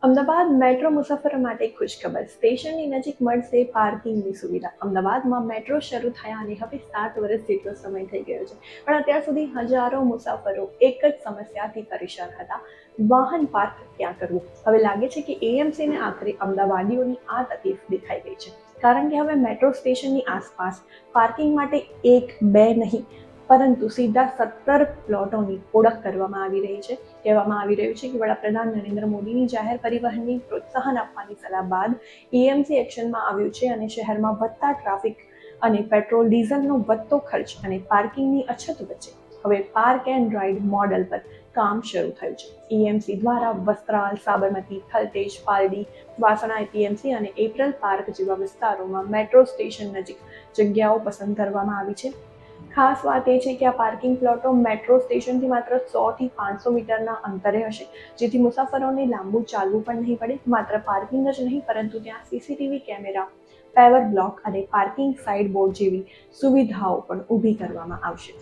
Ahmedabad metro મુસાફરો માટે ખુશખબર. સ્ટેશનની નજીક મળશે પાર્કિંગની સુવિધા. અમદાવાદમાં મેટ્રો શરૂ થયા અને હવે 7 વર્ષ જેટલો સમય થઈ ગયો છે, પણ અત્યાર સુધી હજારો મુસાફરો એક જ સમસ્યાથી પરેશાન હતા: વાહન પાર્ક ક્યાં કરવું. હવે લાગે છે કે એએમસીને આખરે અમદાવાદીઓની આ તકલીફ દેખાઈ ગઈ છે, કારણ કે હવે મેટ્રો સ્ટેશનની આસપાસ પાર્કિંગ માટે એક બે નહીં પરંતુ સીધા 17 પ્લોટોની ઓળખ કરવામાં આવી રહી છે. કહેવામાં આવી રહ્યું છે કે વડાપ્રધાન નરેન્દ્ર મોદીની જાહેર પરિવહનની પ્રોત્સાહન આપવાની સલાહ બાદ એએમસી એક્શનમાં આવ્યું છે અને શહેરમાં વધતા ટ્રાફિક અને પેટ્રોલ ડીઝલનો વધતો ખર્ચ અને પાર્કિંગની અછત વચ્ચે હવે પાર્ક એન્ડ રાઇડ મોડલ પર કામ શરૂ થયું છે. એએમસી દ્વારા વસ્ત્રાલ, સાબરમતી, થલતેજ, પાલડી, વાસણા એપીએમસી અને એપ્રલ પાર્ક જેવા વિસ્તારોમાં મેટ્રો સ્ટેશન નજીક જગ્યાઓ પસંદ કરવામાં આવી છે. ખાસ વાત એ છે કે આ પાર્કિંગ પ્લોટો મેટ્રો સ્ટેશનથી માત્ર 100 થી 500 મીટરના અંતરે હશે, જેથી મુસાફરોને લાંબુ ચાલવું પણ નહીં પડે. માત્ર પાર્કિંગ જ નહીં પરંતુ ત્યાં સીસીટીવી કેમેરા, પેવર બ્લોક અને પાર્કિંગ સાઇડ બોર્ડ જેવી સુવિધાઓ પણ ઊભી કરવામાં આવશે.